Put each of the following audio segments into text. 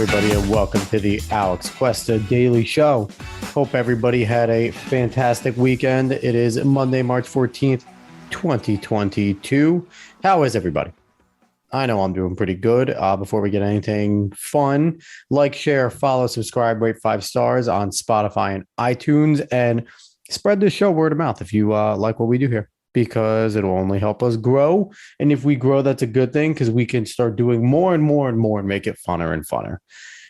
everybody, and welcome to the Alex Cuesta Daily Show. Hope everybody had a fantastic weekend. It is Monday, March 14th, 2022. How is everybody? I know I'm doing pretty good. Before we get anything fun, like, share, follow, subscribe, rate 5 stars on Spotify and iTunes, and spread the show word of mouth if you like what we do here, because it'll only help us grow. And if we grow, that's a good thing, because we can start doing more and more and more and make it funner and funner.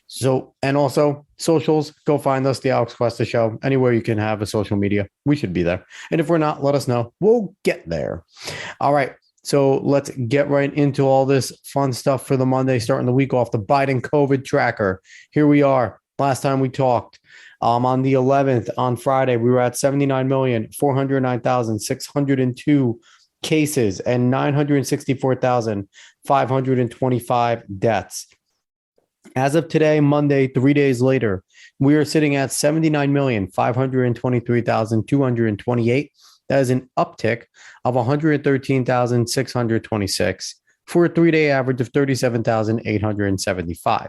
So, and also socials, go find us, the Alex Cuesta Show. Anywhere you can have a social media, we should be there. And if we're not, let us know. We'll get there. All right. So let's get right into all this fun stuff for the Monday, starting the week off. The Biden COVID tracker. Here we are. Last time we talked, on the 11th, on Friday, we were at 79,409,602 cases and 964,525 deaths. As of today, Monday, 3 days later, we are sitting at 79,523,228. That is an uptick of 113,626 for a 3-day average of 37,875.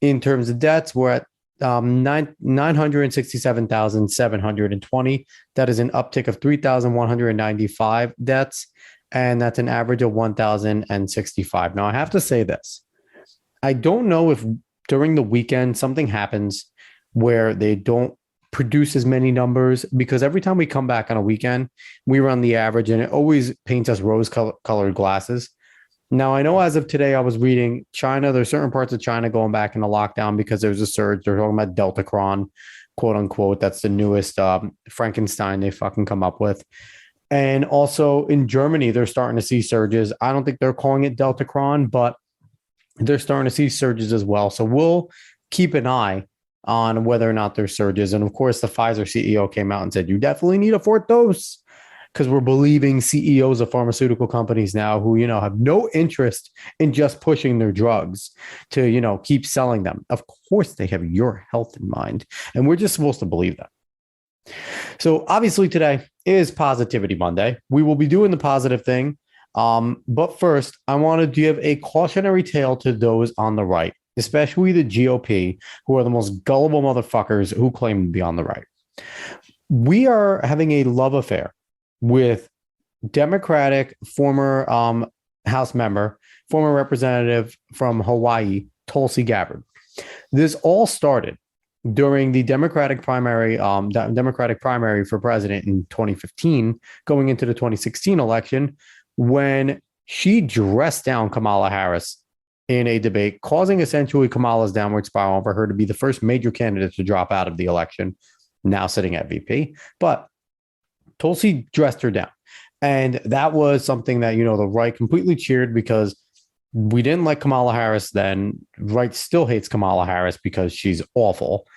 In terms of deaths, we're at 967,720. That is an uptick of 3,195 deaths, and that's an average of 1,065. Now, I have to say this. I don't know if during the weekend something happens where they don't produce as many numbers, because every time we come back on a weekend, we run the average and it always paints us rose-colored glasses. Now, I know as of today, I was reading China. There's certain parts of China going back into lockdown because there's a surge. They're talking about Deltacron, quote unquote. That's the newest Frankenstein they fucking come up with. And also in Germany, they're starting to see surges. I don't think they're calling it Deltacron, but they're starting to see surges as well. So we'll keep an eye on whether or not there's surges. And of course, the Pfizer CEO came out and said, you definitely need a 4th dose, because we're believing CEOs of pharmaceutical companies now who, have no interest in just pushing their drugs to, keep selling them. Of course, they have your health in mind, and we're just supposed to believe that. So obviously today is Positivity Monday. We will be doing the positive thing. But first, I want to give a cautionary tale to those on the right, especially the GOP, who are the most gullible motherfuckers who claim to be on the right. We are having a love affair with Democratic former House member, former representative from Hawaii, Tulsi Gabbard. This all started during the Democratic primary for president in 2015, going into the 2016 election, when she dressed down Kamala Harris in a debate, causing essentially Kamala's downward spiral for her to be the first major candidate to drop out of the election, now sitting at VP. But Tulsi dressed her down. And that was something that, the right completely cheered, because we didn't like Kamala Harris then. Right still hates Kamala Harris because she's awful.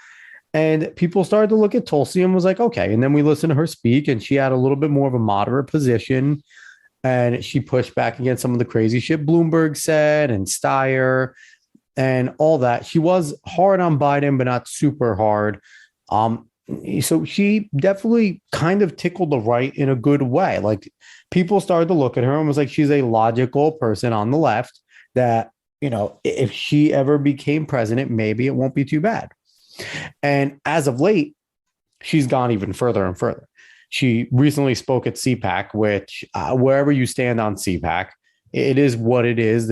And people started to look at Tulsi and was like, okay. And then we listened to her speak, and she had a little bit more of a moderate position. And she pushed back against some of the crazy shit Bloomberg said and Steyer and all that. She was hard on Biden, but not super hard. So she definitely kind of tickled the right in a good way. Like, people started to look at her and was like, she's a logical person on the left that, if she ever became president, maybe it won't be too bad. And as of late, she's gone even further and further. She recently spoke at CPAC, which wherever you stand on CPAC, it is what it is.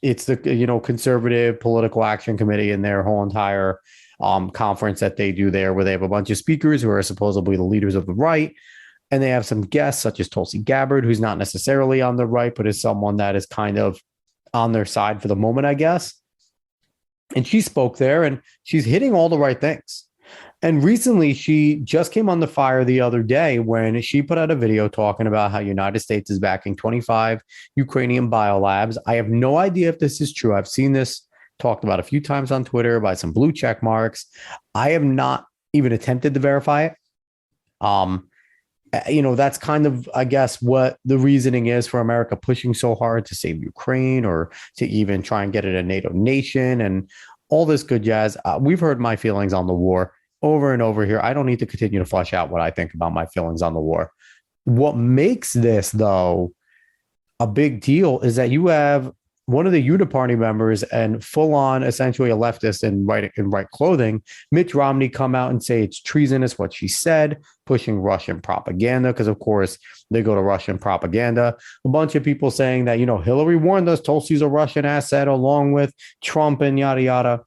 It's the Conservative Political Action Committee and their whole entire conference that they do there, where they have a bunch of speakers who are supposedly the leaders of the right, and they have some guests such as Tulsi Gabbard, who's not necessarily on the right, but is someone that is kind of on their side for the moment, I guess. And she spoke there, and she's hitting all the right things. And recently, she just came on the fire the other day when she put out a video talking about how United States is backing 25 Ukrainian biolabs. I have no idea if this is true. I've seen this talked about a few times on Twitter by some blue check marks. I have not even attempted to verify it. That's kind of, I guess, what the reasoning is for America pushing so hard to save Ukraine, or to even try and get it a NATO nation and all this good jazz. We've heard my feelings on the war over and over here. I don't need to continue to flesh out what I think about my feelings on the war. What makes this, though, a big deal is that you have one of the UTA party members and full on essentially a leftist in right clothing, Mitch Romney, come out and say it's treasonous what she said, pushing Russian propaganda, because of course they go to Russian propaganda. A bunch of people saying that, Hillary warned us Tulsi's a Russian asset along with Trump and yada, yada.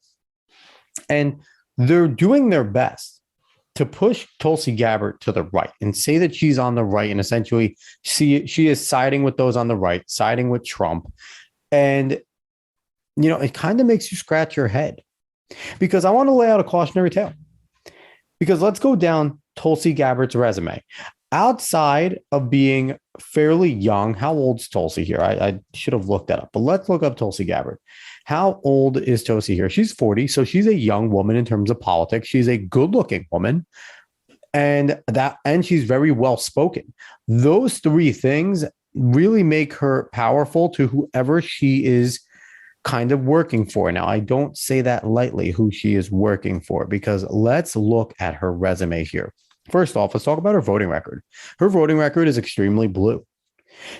And they're doing their best to push Tulsi Gabbard to the right and say that she's on the right, and essentially she is siding with those on the right, siding with Trump. And, it kind of makes you scratch your head, because I want to lay out a cautionary tale. Because let's go down Tulsi Gabbard's resume. Outside of being fairly young, how old's Tulsi here? I should have looked that up, but let's look up Tulsi Gabbard. How old is Tulsi here? She's 40, so she's a young woman in terms of politics. She's a good-looking woman, and she's very well-spoken. Those three things really make her powerful to whoever she is kind of working for. Now, I don't say that lightly, who she is working for, because let's look at her resume here. First off, let's talk about her voting record. Her voting record is extremely blue.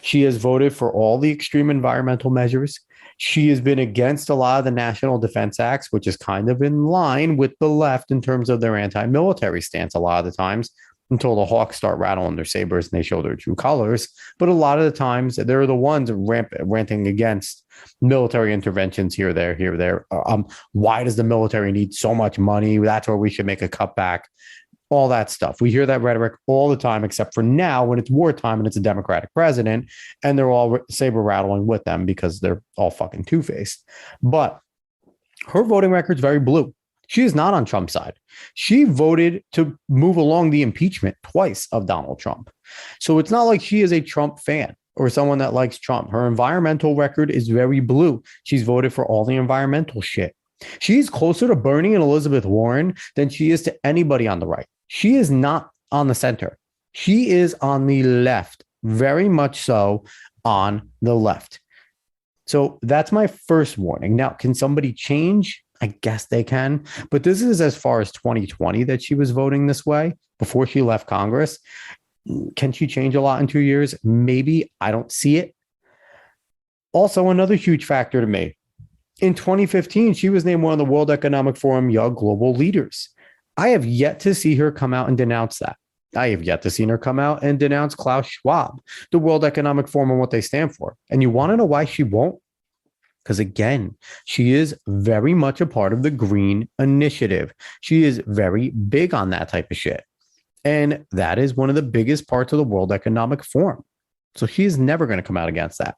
She has voted for all the extreme environmental measures. She has been against a lot of the National Defense Acts, which is kind of in line with the left in terms of their anti-military stance a lot of the times, until the hawks start rattling their sabers and they show their true colors. But a lot of the times, they're the ones ranting against military interventions here, there. Why does the military need so much money? That's where we should make a cutback. All that stuff. We hear that rhetoric all the time, except for now when it's wartime and it's a Democratic president, and they're all saber rattling with them because they're all fucking two-faced. But her voting record's very blue. She is not on Trump's side. She voted to move along the impeachment twice of Donald Trump. So it's not like she is a Trump fan or someone that likes Trump. Her environmental record is very blue. She's voted for all the environmental shit. She's closer to Bernie and Elizabeth Warren than she is to anybody on the right. She is not on the center. She is on the left, very much so on the left. So that's my first warning. Now, can somebody change? I guess they can. But this is as far as 2020 that she was voting this way before she left Congress. Can she change a lot in 2 years? Maybe. I don't see it. Also, another huge factor to me. In 2015, she was named one of the World Economic Forum Young Global Leaders. I have yet to see her come out and denounce that. I have yet to see her come out and denounce Klaus Schwab, the World Economic Forum, and what they stand for. And you want to know why she won't? Because again, she is very much a part of the Green Initiative. She is very big on that type of shit. And that is one of the biggest parts of the World Economic Forum. So she is never going to come out against that.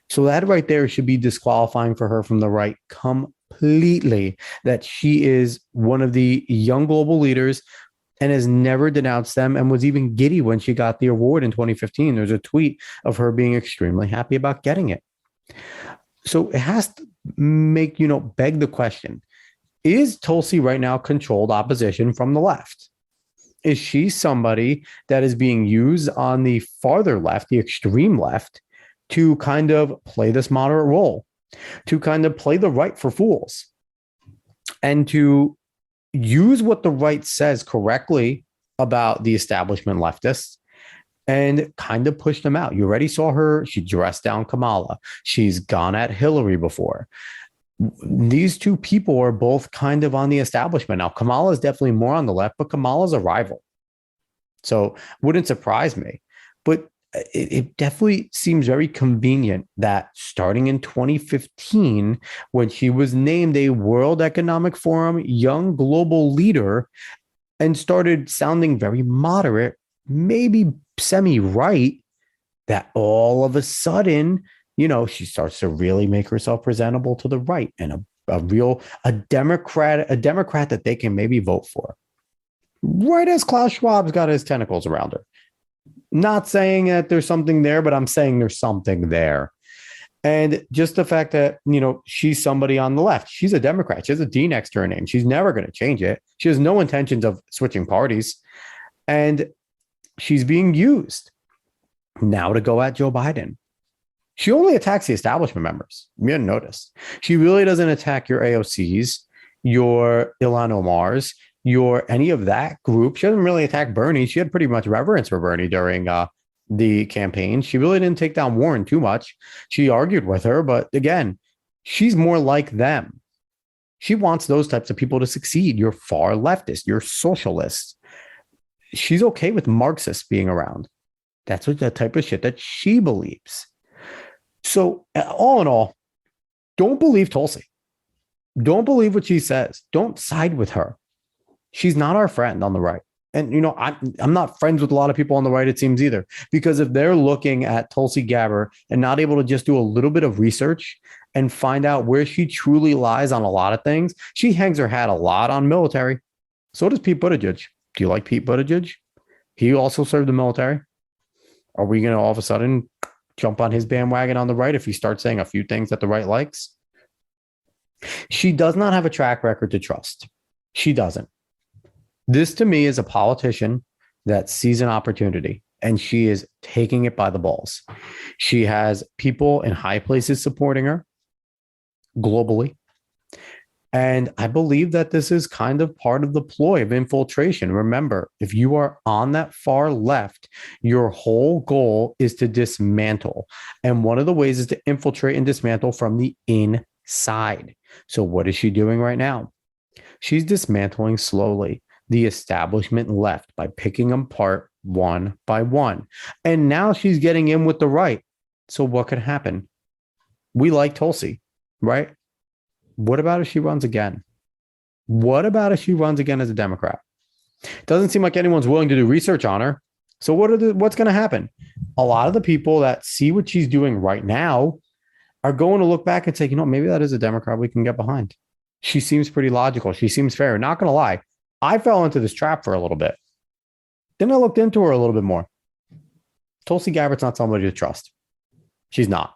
So that right there should be disqualifying for her from the right completely, that she is one of the young global leaders and has never denounced them, and was even giddy when she got the award in 2015. There's a tweet of her being extremely happy about getting it. So it has to make, beg the question, is Tulsi right now controlled opposition from the left? Is she somebody that is being used on the farther left, the extreme left, to kind of play this moderate role, to kind of play the right for fools, and to use what the right says correctly about the establishment leftists and kind of push them out? You already saw her. She dressed down Kamala. She's gone at Hillary before. These two people are both kind of on the establishment. Now, Kamala is definitely more on the left, but Kamala's a rival. So wouldn't surprise me. But it definitely seems very convenient that starting in 2015, when she was named a World Economic Forum Young Global Leader and started sounding very moderate, maybe semi-right, that all of a sudden, she starts to really make herself presentable to the right, and a Democrat that they can maybe vote for. Right as Klaus Schwab's got his tentacles around her. Not saying that there's something there, but I'm saying there's something there. And just the fact that, she's somebody on the left. She's a Democrat. She has a D next to her name. She's never going to change it. She has no intentions of switching parties. And she's being used now to go at Joe Biden. She only attacks the establishment members. You didn't notice. She really doesn't attack your AOCs, your Ilhan Omars, your any of that group. She doesn't really attack Bernie. She had pretty much reverence for Bernie during the campaign. She really didn't take down Warren too much. She argued with her, but again, She's more like them. She wants those types of people to succeed. You're far leftist, you're socialist. She's okay with Marxists being around. That's what the type of shit that she believes. So, all in all, don't believe Tulsi. Don't believe what she says. Don't side with her. She's not our friend on the right. And, I'm not friends with a lot of people on the right, it seems, either, because if they're looking at Tulsi Gabbard and not able to just do a little bit of research and find out where she truly lies on a lot of things, she hangs her hat a lot on military. So does Pete Buttigieg. Do you like Pete Buttigieg? He also served the military. Are we going to all of a sudden jump on his bandwagon on the right if he starts saying a few things that the right likes? She does not have a track record to trust. She doesn't. This to me is a politician that sees an opportunity and she is taking it by the balls. She has people in high places supporting her globally. And I believe that this is kind of part of the ploy of infiltration. Remember, if you are on that far left, your whole goal is to dismantle. And one of the ways is to infiltrate and dismantle from the inside. So what is she doing right now? She's dismantling slowly the establishment left by picking them apart one by one. And now she's getting in with the right. So what could happen? We like Tulsi, right? What about if she runs again? What about if she runs again as a Democrat? Doesn't seem like anyone's willing to do research on her. So what's going to happen? A lot of the people that see what she's doing right now are going to look back and say, maybe that is a Democrat we can get behind. She seems pretty logical. She seems fair. Not going to lie. I fell into this trap for a little bit. Then I looked into her a little bit more. Tulsi Gabbard's not somebody to trust. She's not.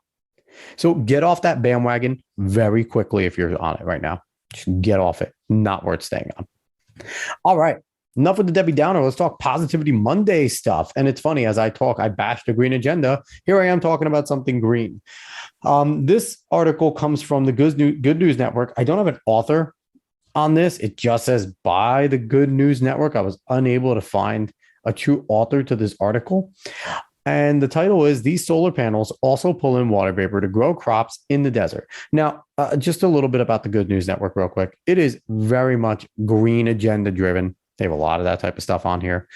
So get off that bandwagon very quickly if you're on it right now. Just get off it. Not worth staying on. All right. Enough with the Debbie Downer. Let's talk Positivity Monday stuff. And it's funny, as I bash the green agenda. Here I am talking about something green. This article comes from the Good News Network. I don't have an author on this. It just says by the Good News Network. I was unable to find a true author to this article. And the title is These Solar Panels Also Pull in Water Vapor to Grow Crops in the Desert. Now, just a little bit about the Good News Network real quick. It is very much green agenda driven. They have a lot of that type of stuff on here.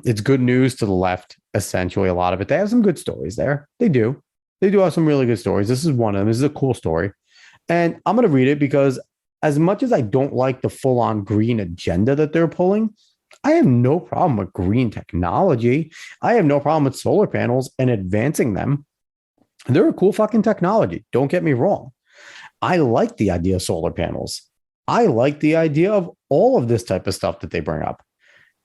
It's good news to the left, essentially, a lot of it. They have some good stories there. They do. They do have some really good stories. This is one of them. This is a cool story. And I'm going to read it because as much as I don't like the full-on green agenda that they're pulling, I have no problem with green technology. I have no problem with solar panels and advancing them. They're a cool fucking technology. Don't get me wrong. I like the idea of solar panels. I like the idea of all of this type of stuff that they bring up.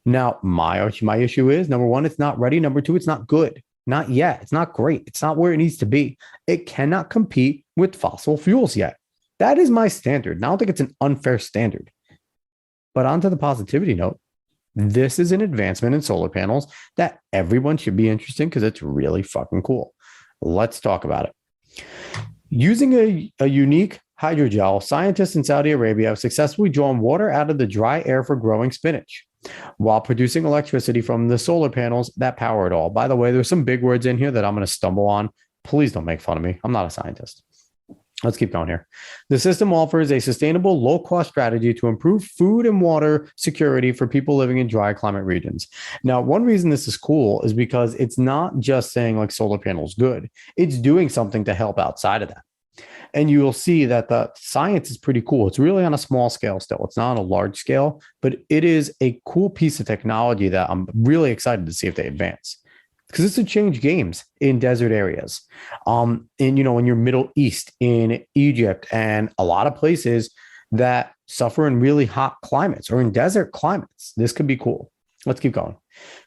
Now, my issue is, number one, it's not ready. Number two, it's not good. Not yet. It's not great. It's not where it needs to be. It cannot compete with fossil fuels yet. That is my standard. And I don't think it's an unfair standard. But onto the positivity note. This is an advancement in solar panels that everyone should be interested in because it's really fucking cool. Let's talk about it. Using a unique hydrogel, scientists in Saudi Arabia have successfully drawn water out of the dry air for growing spinach while producing electricity from the solar panels that power it all. By the way, there's some big words in here that I'm going to stumble on. Please don't make fun of me. I'm not a scientist. Let's keep going here. The system offers a sustainable, low-cost strategy to improve food and water security for people living in dry climate regions. Now, one reason this is cool is because it's not just saying like solar panels good. It's doing something to help outside of that. And you will see that the science is pretty cool. It's really on a small scale still. It's not on a large scale, but it is a cool piece of technology that I'm really excited to see if they advance. Because this would change games in desert areas, in your Middle East, in Egypt, and a lot of places that suffer in really hot climates or in desert climates. This could be cool. Let's keep going.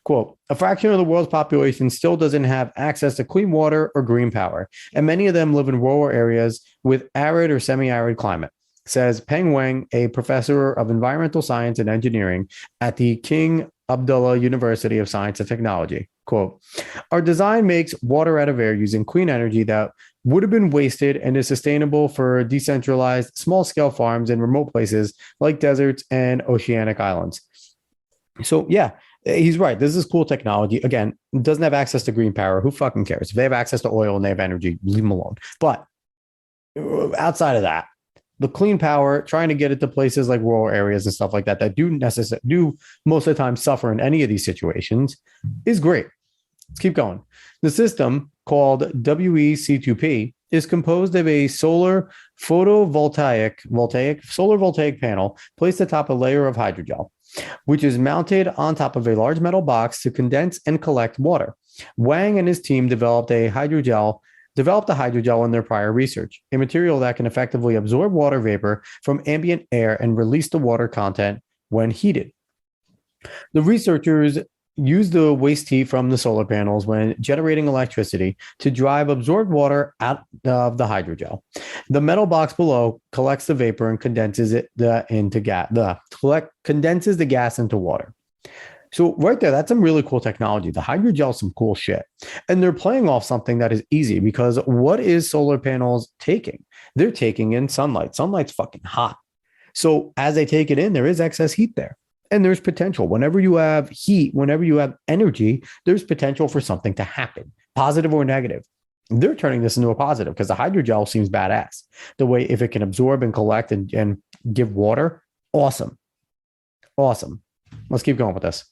Quote, a fraction of the world's population still doesn't have access to clean water or green power, and many of them live in rural areas with arid or semi-arid climate, says Peng Wang, a professor of environmental science and engineering at the King Abdullah University of Science and Technology. Quote, our design makes water out of air using clean energy that would have been wasted and is sustainable for decentralized small-scale farms in remote places like deserts and oceanic islands. So, yeah, he's right. This is cool technology. Again, doesn't have access to green power. Who fucking cares? If they have access to oil and they have energy, leave them alone. But Outside of that, the clean power, trying to get it to places like rural areas and stuff like that that do most of the time suffer in any of these situations is great. Let's keep going. The system called WEC2P is composed of a solar voltaic panel placed atop a layer of hydrogel, which is mounted on top of a large metal box to condense and collect water. Wang and his team developed a hydrogel in their prior research, a material that can effectively absorb water vapor from ambient air and release the water content when heated. The researchers used the waste heat from the solar panels when generating electricity to drive absorbed water out of the hydrogel. The metal box below collects the vapor and condenses condenses the gas into water. So right there, that's some really cool technology. The hydrogel is some cool shit. And they're playing off something that is easy because what is solar panels taking? They're taking in sunlight. Sunlight's fucking hot. So as they take it in, there is excess heat there. And there's potential. Whenever you have heat, whenever you have energy, there's potential for something to happen, positive or negative. They're turning this into a positive because the hydrogel seems badass. The way if it can absorb and collect and give water, awesome. Awesome. Let's keep going with this.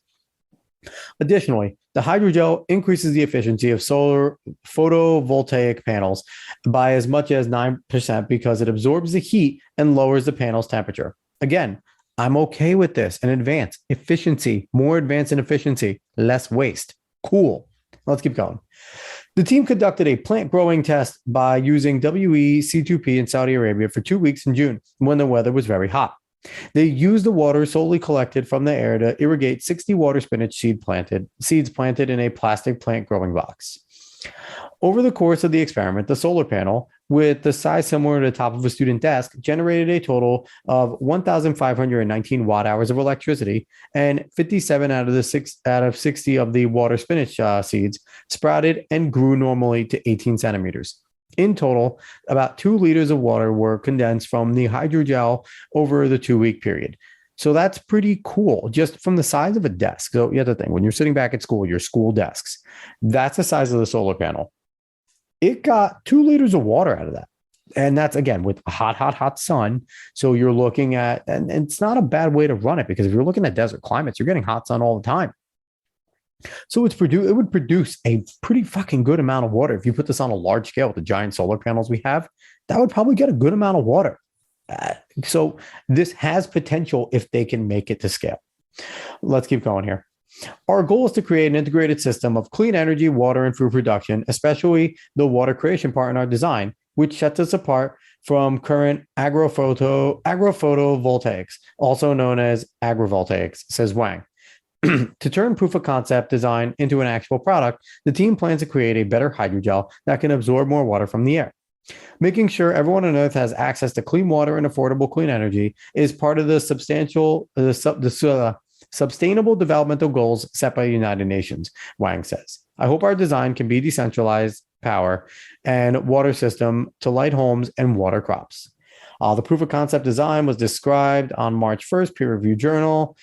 Additionally, the hydrogel increases the efficiency of solar photovoltaic panels by as much as 9% because it absorbs the heat and lowers the panel's temperature. Again, I'm okay with this. An advanced efficiency, more advanced in efficiency, less waste. Cool. Let's keep going. The team conducted a plant growing test by using WEC2P in Saudi Arabia for 2 weeks in June when the weather was very hot. They used the water solely collected from the air to irrigate 60 water spinach seeds planted in a plastic plant growing box. Over the course of the experiment, the solar panel, with the size similar to the top of a student desk, generated a total of 1,519 watt hours of electricity, and 57 out of 60 of the water spinach seeds sprouted and grew normally to 18 centimeters. In total, about 2 liters of water were condensed from the hydrogel over the 2-week period. So that's pretty cool, just from the size of a desk. So you have to think, when you're sitting back at school, your school desks, that's the size of the solar panel. It got 2 liters of water out of that. And that's, again, with a hot sun. So you're looking at, and it's not a bad way to run it because if you're looking at desert climates, you're getting hot sun all the time. So it would produce a pretty fucking good amount of water. If you put this on a large scale with the giant solar panels we have, that would probably get a good amount of water. So this has potential if they can make it to scale. Let's keep going here. Our goal is to create an integrated system of clean energy, water, and food production, especially the water creation part in our design, which sets us apart from current agrophotovoltaics, also known as agrivoltaics, says Wang. To turn proof of concept design into an actual product, the team plans to create a better hydrogel that can absorb more water from the air. Making sure everyone on Earth has access to clean water and affordable clean energy is part of the sustainable developmental goals set by the United Nations, Wang says. I hope our design can be decentralized power and water system to light homes and water crops. The proof of concept design was described on March 1st, peer-reviewed journal,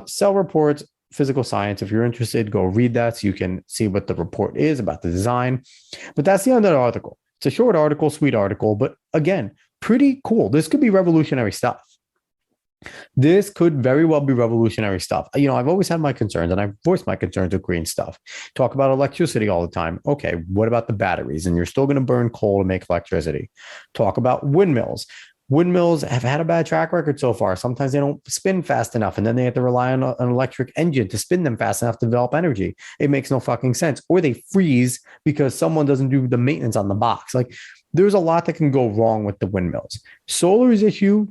Cell Reports, Physical Science. If you're interested, go read that so you can see what the report is about the design. But that's the end of the article. It's a short article, sweet article, but again, pretty cool. This could be revolutionary stuff. This could very well be revolutionary stuff. You know, I've always had my concerns, and I've voiced my concerns with green stuff. Talk about electricity all the time. Okay, what about the batteries? And you're still going to burn coal to make electricity. Talk about windmills. Windmills have had a bad track record so far. Sometimes they don't spin fast enough, and then they have to rely on an electric engine to spin them fast enough to develop energy. It makes no fucking sense. Or they freeze because someone doesn't do the maintenance on the box. Like, there's a lot that can go wrong with the windmills. Solar's issue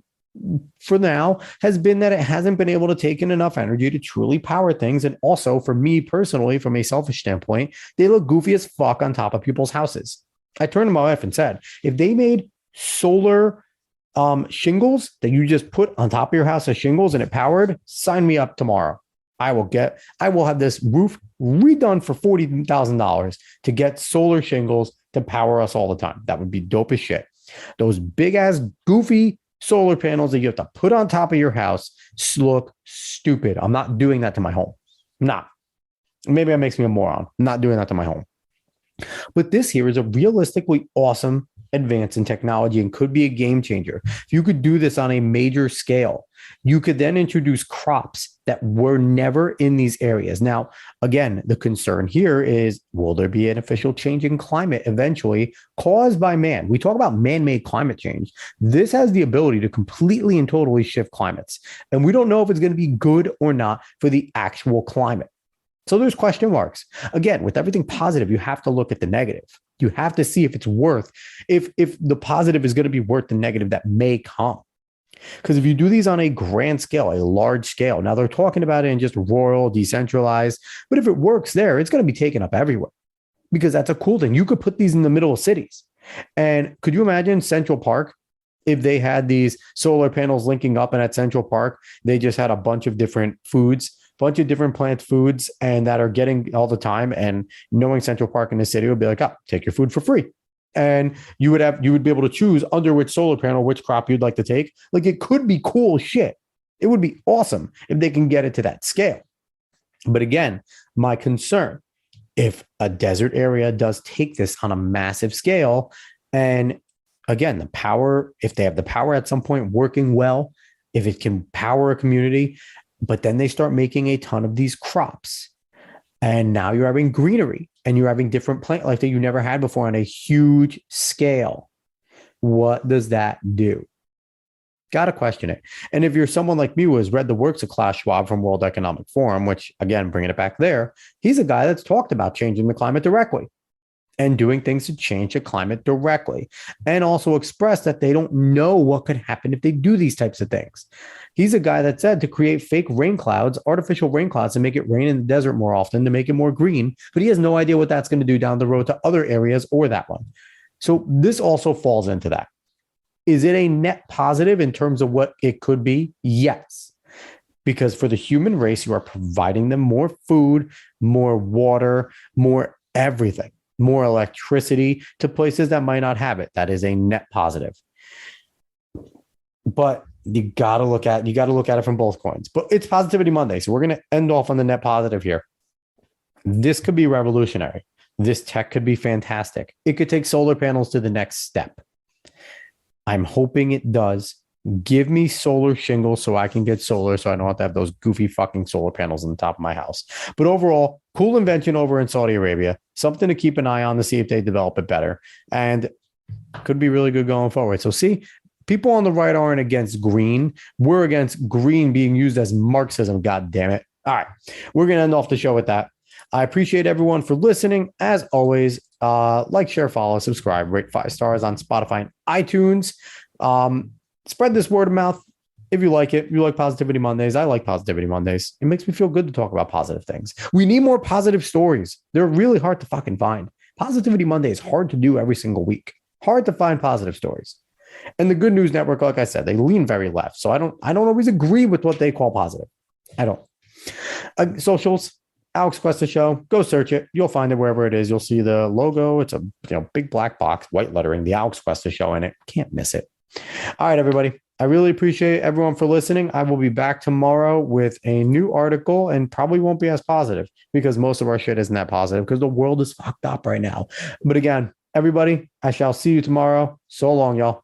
for now has been that it hasn't been able to take in enough energy to truly power things. And also, for me personally, from a selfish standpoint, they look goofy as fuck on top of people's houses. I turned to my wife and said, if they made solar shingles that you just put on top of your house as shingles and it powered, sign me up tomorrow. I will have this roof redone for $40,000 to get solar shingles to power us all the time. That would be dope as shit. Those big ass goofy solar panels that you have to put on top of your house look stupid. I'm not doing that to my home. I'm not. Maybe that makes me a moron. I'm not doing that to my home. But this here is a realistically awesome advance in technology and could be a game changer. If you could do this on a major scale, you could then introduce crops that were never in these areas. Now, again, the concern here is, will there be an official change in climate eventually caused by man? We talk about man-made climate change. This has the ability to completely and totally shift climates. And we don't know if it's going to be good or not for the actual climate. So there's question marks. Again, with everything positive, you have to look at the negative. You have to see if it's worth, if the positive is going to be worth the negative that may come. Because if you do these on a grand scale, a large scale, now they're talking about it in just rural, decentralized, but if it works there, it's going to be taken up everywhere because that's a cool thing. You could put these in the middle of cities. And could you imagine Central Park if they had these solar panels linking up and at Central Park, they just had a bunch of different foods, bunch of different plant foods and that are getting all the time. And knowing Central Park in the city would be like, oh, take your food for free. And you would be able to choose under which solar panel, which crop you'd like to take. Like it could be cool shit. It would be awesome if they can get it to that scale. But again, my concern, if a desert area does take this on a massive scale, and again, the power, if they have the power at some point working well, if it can power a community, but then they start making a ton of these crops. And now you're having greenery and you're having different plant life that you never had before on a huge scale. What does that do? Got to question it. And if you're someone like me who has read the works of Klaus Schwab from World Economic Forum, which again, bringing it back there, he's a guy that's talked about changing the climate directly and doing things to change the climate directly, and also expressed that they don't know what could happen if they do these types of things. He's a guy that said to create fake rain clouds, artificial rain clouds, and make it rain in the desert more often to make it more green, but he has no idea what that's going to do down the road to other areas or that one. So this also falls into that. Is it a net positive in terms of what it could be? Yes. Because for the human race, you are providing them more food, more water, more everything, more electricity to places that might not have it. That is a net positive. But you got to look at it from both coins. But it's Positivity Monday, so we're going to end off on the net positive here. This could be revolutionary. This tech could be fantastic. It could take solar panels to the next step. I'm hoping it does. Give me solar shingles so I can get solar so I don't have to have those goofy fucking solar panels on the top of my house. But overall, cool invention over in Saudi Arabia. Something to keep an eye on to see if they develop it better. And could be really good going forward. So see, people on the right aren't against green. We're against green being used as Marxism, God damn it. All right, we're going to end off the show with that. I appreciate everyone for listening. As always, like, share, follow, subscribe, rate 5 stars on Spotify and iTunes. Spread this word of mouth if you like it. You like Positivity Mondays. I like Positivity Mondays. It makes me feel good to talk about positive things. We need more positive stories. They're really hard to fucking find. Positivity Monday is hard to do every single week. Hard to find positive stories. And the Good News Network, like I said, they lean very left. So I don't always agree with what they call positive. I don't. Socials, Alex Cuesta Show. Go search it. You'll find it wherever it is. You'll see the logo. It's a big black box, white lettering, the Alex Cuesta Show in it. Can't miss it. All right, everybody. I really appreciate everyone for listening. I will be back tomorrow with a new article and probably won't be as positive because most of our shit isn't that positive because the world is fucked up right now. But again, everybody, I shall see you tomorrow. So long, y'all.